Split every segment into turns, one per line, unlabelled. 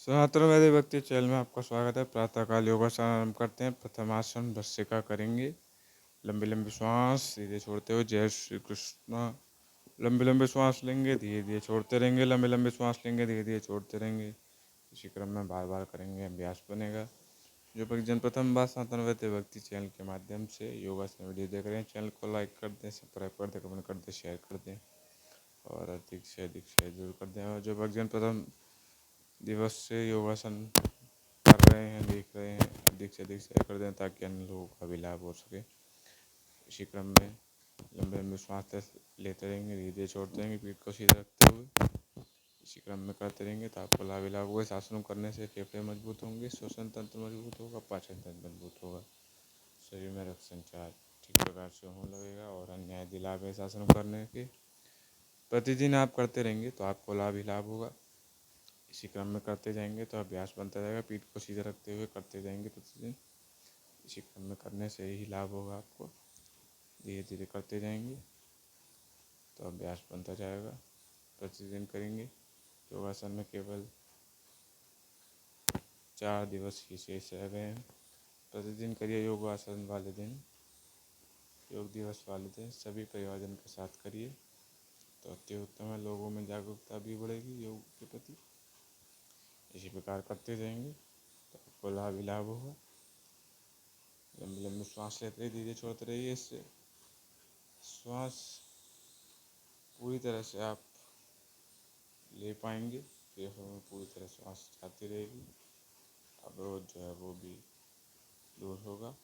सनातन वैदिक भक्ति चैनल में आपका स्वागत है। प्रातःकाल योगासन आरंभ करते हैं। प्रथम आसन भस्त्रिका करेंगे। लंबी लंबी श्वास धीरे छोड़ते हुए जय श्री कृष्ण। लंबी लंबी श्वास लेंगे, धीरे धीरे छोड़ते रहेंगे। लंबी लंबी श्वास लेंगे, धीरे धीरे छोड़ते रहेंगे। इसी क्रम में बार बार करेंगे, अभ्यास बनेगा। जो भक्तजन प्रथम बार सनातन वैदिक भक्ति चैनल के माध्यम से योगासन वीडियो देख रहे हैं, चैनल को लाइक कर दें, सब्सक्राइब कर दें, कमेंट कर दें, शेयर कर दें और अधिक से अधिक शेयर जरूर कर दें। और जो भक्तजन प्रथम दिवस से योगासन कर रहे हैं, देख रहे हैं, अधिक से अधिक शेयर कर दें ताकि अन्य लोगों का भी लाभ हो सके। इसी क्रम में लंबे लंबे श्वास लेते रहेंगे, धीरे धीरे छोड़ते रहेंगे, पीठ को सीधा रखते हुए। इसी क्रम में करते रहेंगे तो आपको लाभ ही लाभ होगा। इस आसन करने से फेफड़े मजबूत होंगे, श्वसन तंत्र मजबूत होगा, पाचन तंत्र मजबूत होगा, शरीर में रक्त संचार ठीक प्रकार से होने लगेगा और अन्य यदि लाभ है इस आसन करने के प्रतिदिन आप करते रहेंगे तो आपको लाभ ही लाभ होगा। इसी क्रम में करते जाएंगे तो अभ्यास बनता जाएगा। पीठ को सीधा रखते हुए करते जाएंगे प्रतिदिन। इसी क्रम में करने से ही लाभ होगा आपको। धीरे धीरे करते जाएंगे तो अभ्यास बनता जाएगा। प्रतिदिन करेंगे। योगासन में केवल 4 दिवस ही शेष रह गए हैं। प्रतिदिन करिए योगासन वाले दिन, योग दिवस वाले दिन सभी परिवारजन के साथ करिए तो अति उत्तम है। लोगों में जागरूकता भी बढ़ेगी योग के प्रति। इसी प्रकार करते जाएंगे तो आपको लाभ ही लाभ होगा। लंबी लंबी श्वास लेते रहिए, धीरे छोड़ते रहिए। इससे श्वास पूरी तरह से आप ले पाएंगे। फेफड़ों में पूरी तरह श्वास जाती रहेगी, अवरोध जो है वो भी दूर होगा।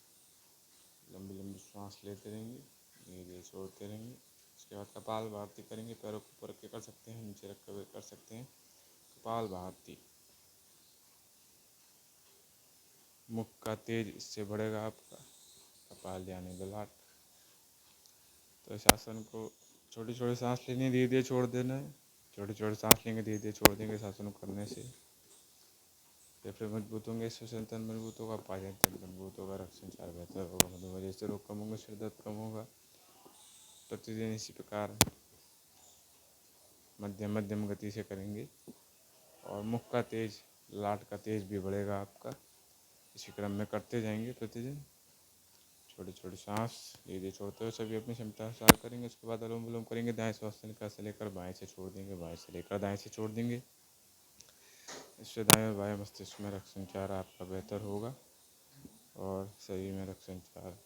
लंबी लंबी श्वास लेते रहेंगे, धीरे धीरे छोड़ते रहेंगे। उसके बाद कपाल भारती करेंगे। पैरों को ऊपर रख के कर सकते हैं, नीचे रख कर कर सकते हैं। कपाल भारती। मुख का तेज इससे बढ़ेगा आपका, कपाल यानी ललाट। तो इस आसन को छोटी छोटी सांस लेनी है, धीरे धीरे छोड़ देना है। छोटी छोटी सांस लेंगे, धीरे धीरे छोड़ देंगे। इस आसन को करने से फेफड़े मजबूत होंगे, श्वसन तंत्र मजबूत होगा, पाचन तंत्र मजबूत होगा, रक्त संचार बेहतर होगा, मधुमेह जैसे रोग कम होंगे, सिर दर्द कम होगा। प्रतिदिन इसी प्रकार मध्यम मध्यम गति से करेंगे और मुख का तेज, लाट का तेज भी बढ़ेगा आपका। इसी क्रम में करते जाएंगे प्रतिदिन। छोटी छोटी सांस धीरे धीरे छोड़ते हुए सभी अपनी क्षमता अनुसार करेंगे। उसके बाद अनुलोम विलोम करेंगे। दाएं श्वासनिका से लेकर बाएं से छोड़ देंगे, बाएं से लेकर दाएं से छोड़ देंगे। इससे दाएं और बाएं मस्तिष्क में रक्त संचार आपका बेहतर होगा और शरीर में रक्त संचार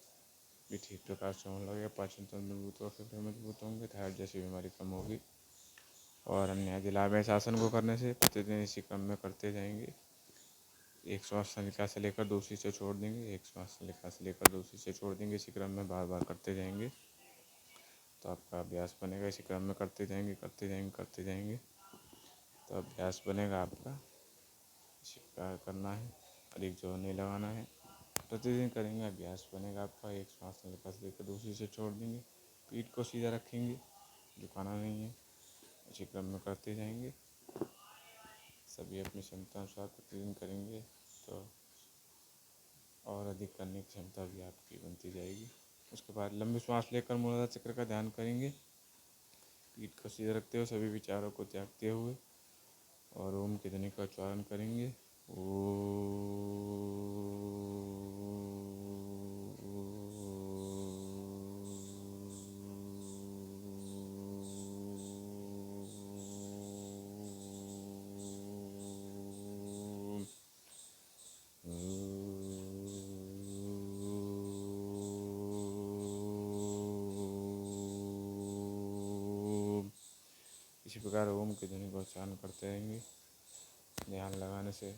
भी ठीक प्रकार से होने लगेगा। पाचन तंत्र मजबूत होगा, फेफड़े मजबूत होंगे, थायराइड जैसी बीमारी कम होगी और अन्य यदि लाभ है इस आसन को करने से प्रतिदिन इसी क्रम में करते जाएंगे। एक श्वास नलिका से लेकर दूसरी से छोड़ देंगे, एक श्वास नलिका से लेकर दूसरी से छोड़ देंगे। इसी क्रम में बार बार करते जाएंगे तो आपका अभ्यास बनेगा। इसी क्रम में करते जाएंगे, करते जाएंगे, करते जाएंगे तो अभ्यास बनेगा आपका। इसी प्रकार करना है, अधिक जोर नहीं लगाना है। प्रतिदिन करेंगे, अभ्यास बनेगा आपका। एक श्वास नलिका से लेकर दूसरी से छोड़ देंगे। पीठ को सीधा रखेंगे, झुकाना नहीं है। इसी क्रम में करते जाएंगे। सभी अपनी क्षमता अनुसार प्रतिदिन करेंगे तो और अधिक करने की क्षमता भी आपकी बनती जाएगी। उसके बाद लंबी श्वास लेकर मूलाधार चक्र का ध्यान करेंगे। पीठ को सीधा रखते हुए सभी विचारों को त्यागते हुए और ओम की ध्वनि का उच्चारण करेंगे। इसी प्रकार ओम की ध्वनि का उच्चारण करते रहेंगे। ध्यान लगाने से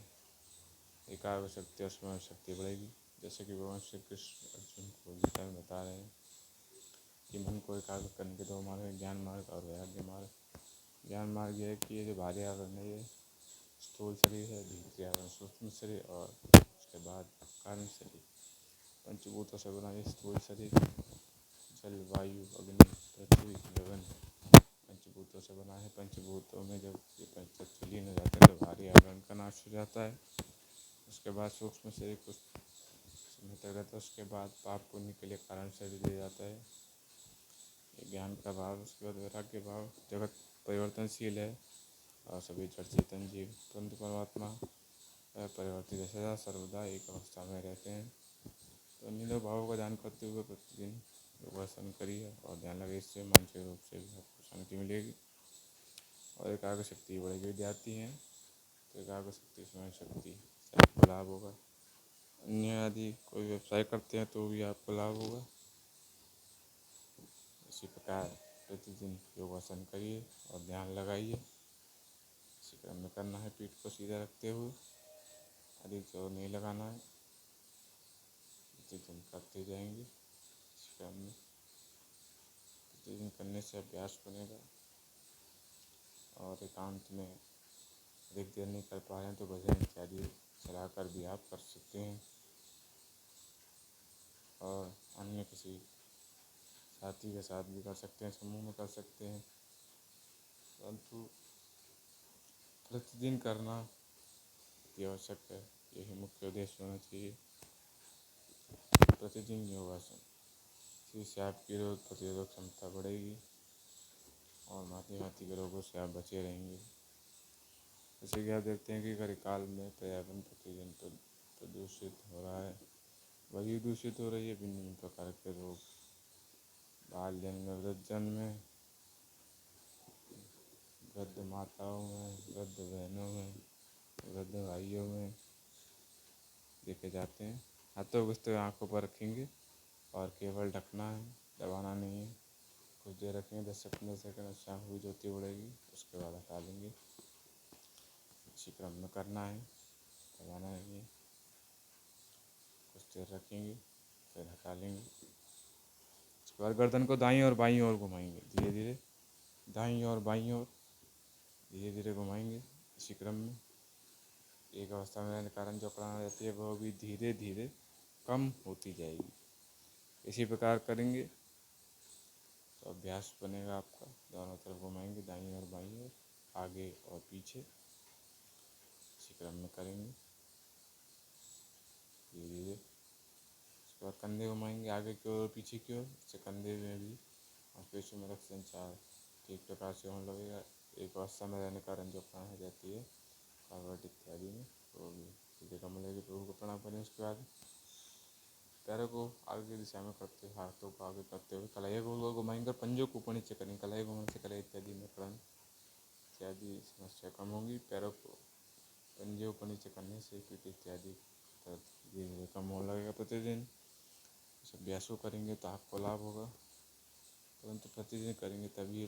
एकाग्र शक्ति और स्मरण शक्ति बढ़ेगी। जैसे कि भगवान श्री कृष्ण अर्जुन को गीता में बता रहे हैं कि मन को एकाग्र करने के 2 मार्ग हैं, ज्ञान मार्ग और वैराग्य मार्ग। ज्ञान मार्ग यह है कि ये जो बाहरी आवरण है ये स्थूल शरीर है, भीतरी आवरण सूक्ष्म शरीर और उसके बाद कारण शरीर। पंचभूतों से बना ये स्थूल शरीर जल, वायु, अग्नि, पृथ्वी, गगन पंचभूतों से बना है। पंचभूतों में जब ये पंचतत्व लीन हो जाते हैं तो भारी आवरण का नाश हो जाता है। उसके बाद सूक्ष्म शरीर कुछ समय तक रहता है। उसके बाद पाप पुण्य के लिए कारण शरीर दिया जाता है। ये ज्ञान का भाव। उसके बाद वैराग्य भाव। जगत परिवर्तनशील है और सभी जड़ चेतन जीव परंतु परमात्मा परिवर्तित दशा सर्वदा एक अवस्था में रहते हैं। तो इन भावों का ध्यान करते हुए प्रतिदिन योगासन करिए और ध्यान लगे, इससे मानसिक रूप से भी आपको शांति मिलेगी और एकाग्र शक्ति बढ़ेगी। विद्यार्थी हैं तो एकाग्र शक्ति, स्मरण शक्ति से आपको लाभ होगा। अन्य यदि कोई व्यवसाय करते हैं तो भी आपको लाभ होगा। इसी प्रकार प्रतिदिन योगासन करिए और ध्यान लगाइए। इसी क्रम में करना है, पीठ को सीधा रखते हुए, अधिक जोर नहीं लगाना है। प्रतिदिन करते जाएंगे। इसी क्रम में प्रतिदिन करने से अभ्यास बनेगा और एकांत में अधिक देर नहीं कर पा रहे हैं तो भजन इत्यादि चलाकर भी आप कर सकते हैं और अन्य किसी साथी के साथ भी कर सकते हैं, समूह में कर सकते हैं, परंतु प्रतिदिन करना अति आवश्यक है। यही मुख्य उद्देश्य होना चाहिए, प्रतिदिन योगासन। इससे आपकी रोग प्रतिरोधक क्षमता बढ़ेगी और भांति के रोगों से आप बचे रहेंगे। जैसे कि आप देखते हैं कि कार्यकाल में पर्यावरण प्रतिदिन प्रदूषित हो रहा है, वायु दूषित हो रही है, भिन्न भिन्न प्रकार के रोग बालजन में, वृद्धजन में, वृद्ध माताओं में, वृद्ध बहनों में, वृद्ध भाइयों में देखे जाते हैं। हाथों को इस तरह आँखों पर रखेंगे और केवल ढकना है, दबाना नहीं है। कुछ देर रखेंगे, 10 से 15 सेकंड, उससे आँखों की ज्योति बढ़ेगी, उसके बाद हटा लेंगे। इसी क्रम में करना है, दबाना नहीं है। कुछ देर रखेंगे फिर हटा लेंगे। इसके बाद गर्दन को दाईं और बाईं ओर घुमाएंगे, धीरे धीरे दाईं और बाईं ओर धीरे धीरे घुमाएंगे। इसी क्रम में एक अवस्था में रहने के कारण जो प्राण रहती है वह भी धीरे धीरे कम होती जाएगी। इसी प्रकार करेंगे तो अभ्यास बनेगा आपका। दोनों तरफ घुमाएंगे, दाईं और बाईं ओर, आगे और पीछे। इसी क्रम में करेंगे धीरे धीरे। उसके बाद कंधे घुमाएंगे आगे की ओर और पीछे की ओर। इससे कंधे में भी मांसपेशियों में रक्त संचार ठीक प्रकार से होने लगेगा। एक अवस्था में रहने के कारण जो प्राण हो जाती है कार्बोट इत्यादि में, तो भी सीधे कम लगेगी। प्रभु को प्रणाम करें। उसके बाद पैरों को आगे की दिशा में करते हुए, हाथों को आगे करते हुए कलाई गोल गोल घुमाएंगे और पंजों को ऊपर नीचे करेंगे। कलाई घुमाने से कलाई इत्यादि में प्रण इत्यादि समस्या कम होगी। पैरों को पंजे ऊपर नीचे करने से पीठ इत्यादि दर्द धीरे धीरे कम होने लगेगा। प्रतिदिन इस अभ्यास को करेंगे तो आपको लाभ होगा, परंतु प्रतिदिन करेंगे तभी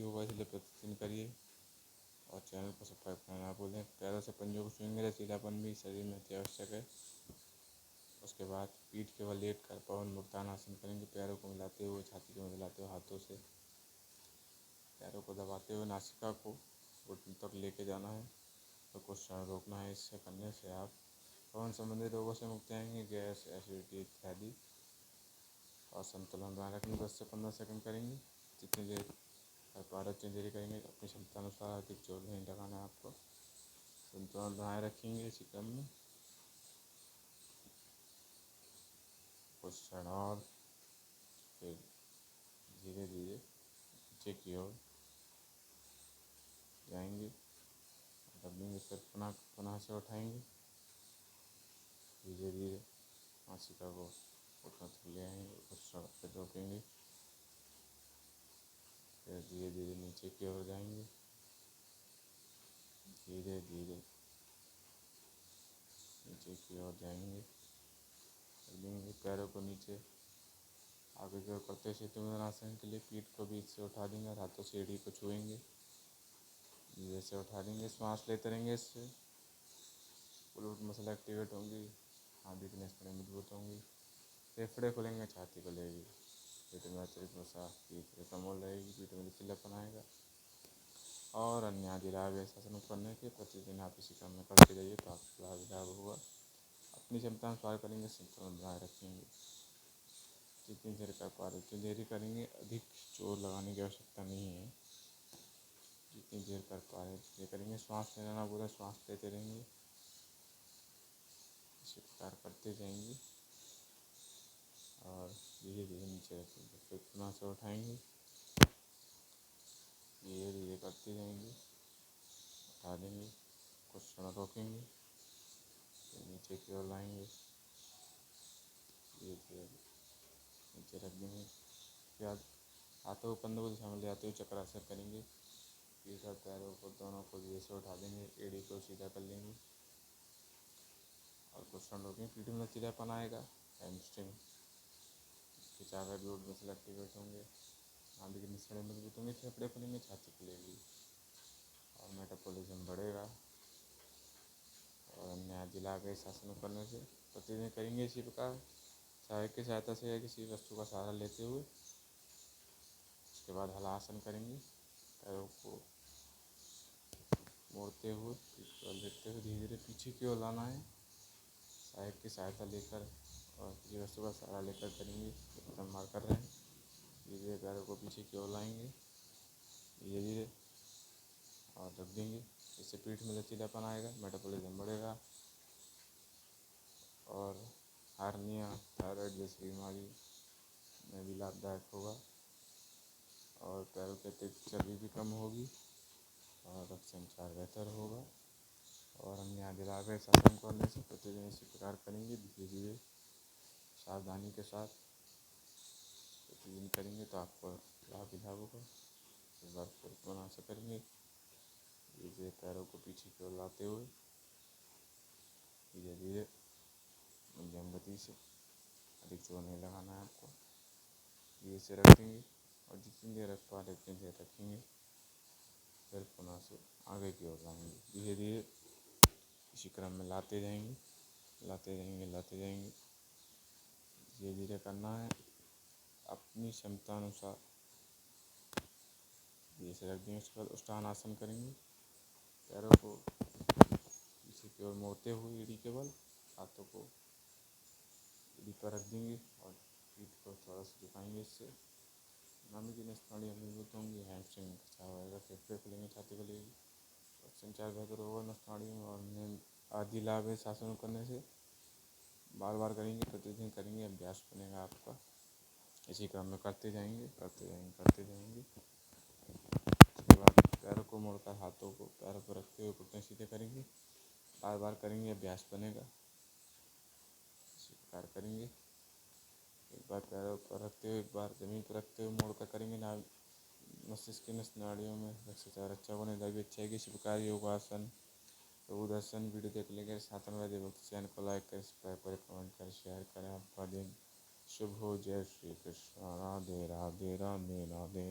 होगा, इसलिए प्रतिदिन करिए। और चैनल को सब्सक्राइब करना ना भूलें। पैरों से पंजों को छूएंगे, लचीलापन भी शरीर में अति आवश्यक है। उसके बाद पीठ के बल लेट कर पवन मुक्तान आसन करेंगे। पैरों को मिलाते हुए, छाती को मिलाते हुए, हाथों से पैरों को दबाते हुए नासिका को घुटनों तक लेके जाना है और कुछ क्षण रोकना है। इससे करने से आप पवन संबंधी रोगों से मुक्त रहेंगे, गैस, एसिडिटी इत्यादि। और संतुलन बनाए रखेंगे। 10 से 15 सेकंड करेंगे। जितनी देर कर पा रहे उतनी देरी करेंगे। अपनी क्षमता अनुसार अधिक जोर नहीं लगाना है आपको। संतुलन बनाए रखेंगे इसी क्रम में। कुछ क्षण और, फिर धीरे धीरे नीचे की ओर जाएंगे। दबेंगे, फिर पुनः से उठाएंगे। धीरे धीरे नासिका को घुटनों तक ले आएंगे। कुछ क्षण फिर रोकेंगे, फिर धीरे धीरे नीचे की ओर जाएंगे। धीरे धीरे नीचे की ओर जाएंगे। देंगे पैरों को नीचे आगे की ओर करते शीतुंद्रासन के लिए पीठ को बीच से उठा देंगे और हाथों से एड़ी को छुएंगे। धीरे से उठा देंगे। श्वास लेते रहेंगे। इससे ग्लूट मसल एक्टिवेट होंगी, नाभि की नसें मजबूत होंगी, फेफड़े खुलेंगे, छाती खुलेगी, पेट में अतिरिक्त वसा की कम हो रहेगी, पीठ में लचीलापन आएगा। और अन्य आदि लाभ ऐसा आसन करने के प्रतिदिन आप इसी क्रम में करते जाइए तो आपको लाभ होगा। अपनी क्षमता अनुसार करेंगे, संतुलन बनाए रखेंगे। जितनी देर कर पा रहे उतनी देर ही करेंगे। अधिक जोर लगाने की आवश्यकता नहीं है। जितनी देर कर पा रहे उतनी करेंगे। श्वास लेना ना भूलें, श्वास लेते रहेंगे। इसी प्रकार करते जाएंगे और धीरे धीरे नीचे रखेंगे। फिर पुनः से उठाएंगे। धीरे धीरे करते जाएंगे, उठा देंगे। कुछ क्षण रोकेंगे, नीचे की ओर लाएंगे, ये नीचे रख देंगे। फिर हाथों को कंधों को दिशा में ले आते हुए चक्रासन करेंगे। ये सब पैरों को दोनों को धीरे से उठा देंगे, एड़ी को सीधा कर लेंगे और कुछ राउंड रोकेंगे। पीठ में लचीलापन आएगा, हैमस्ट्रिंग खिंचाकर जोड़ मसल एक्टिवेट होंगे, नाभि की नसें मजबूत होंगी, फेफड़े खुलेंगे, छाती खुलेगी और मेटाबॉलिज्म बढ़ेगा। और अन्य दिलागे शासन करने से प्रतिदिन करेंगे इसी प्रकार, सहायक की सहायता से या किसी वस्तु का सहारा लेते हुए। उसके बाद हलासन करेंगे, पैरों को मोड़ते हुए देखते हुए धीरे धीरे पीछे की ओर लाना है, सहायक की सहायता लेकर और किसी वस्तु का सहारा लेकर करेंगे। कदम मार कर रहे हैं, धीरे धीरे पैरों को पीछे की ओर लाएंगे धीरे धीरे और रख देंगे। इससे पीठ में लचीलापन आएगा, मेटाबॉलिज्म बढ़ेगा और हार्निया थायराइड जैसी बीमारी में भी लाभदायक होगा और पैरों के अतिरिक्त चर्बी भी कम होगी और रक्त संचार बेहतर होगा। और अन्य आदिलागे शासन करने से प्रतिदिन इसी प्रकार करेंगे, धीरे धीरे सावधानी के साथ प्रतिदिन करेंगे तो आपको लाभ ही लाभ होगा। इस बार बना से करेंगे, धीरे धीरे पैरों को पीछे की ओर लाते हुए धीरे धीरे मध्यम गति से, अधिक जोर नहीं लगाना है आपको, धीरे से रख देंगे और जितनी देर रख पा रहे उतनी देर रखेंगे। फिर पुनः से आगे की ओर लाएंगे, धीरे धीरे इसी क्रम में लाते जाएंगे लाते जाएंगे लाते जाएंगे, धीरे धीरे करना है अपनी क्षमता अनुसार। धीरे से रख देंगे। उसके बाद उष्टानासन करेंगे, पैरों को पीछे की ओर मोड़ते हुए एड़ी के बल, हाथों को एड़ी पर रख देंगे और पीठ को थोड़ा सा झुकाएंगे। इससे नाभि की नसनाड़ियाँ मजबूत होंगी, हैमस्ट्रिंग खिंचाव आएगा, फेफड़े खुलेंगे, छाती खुलेगी, संचार बेहतर होगा नसनाड़ियों में। और आदि लाभ है शासन करने से बार बार करेंगे, प्रतिदिन करेंगे, अभ्यास बनेगा आपका। इसी क्रम में करते जाएंगे करते जाएंगे करते जाएंगे। उसके बाद पैरों को मोड़कर हाथों को पैरों पर रखते हुए घुटने सीधे करेंगे, बार बार करेंगे, अभ्यास बनेगा। इसी प्रकार करेंगे, एक बार पैरों पर रखते हुए एक बार ज़मीन पर रखते हुए मोड़ कर करेंगे। ना मस्तिष्क की नसनाड़ियों में रक्त संचार अच्छा होगा, निद्रा भी अच्छा है। इसी प्रकार योगासन प्रभुदर्शन वीडियो देख लेंगे। साधन वैद्य भक्त चैनल को लाइक करें, सब्सक्राइब करें, कमेंट करें, शेयर करें। आपका दिन शुभ हो। जय श्री कृष्ण। राधे राधे राधे राधे।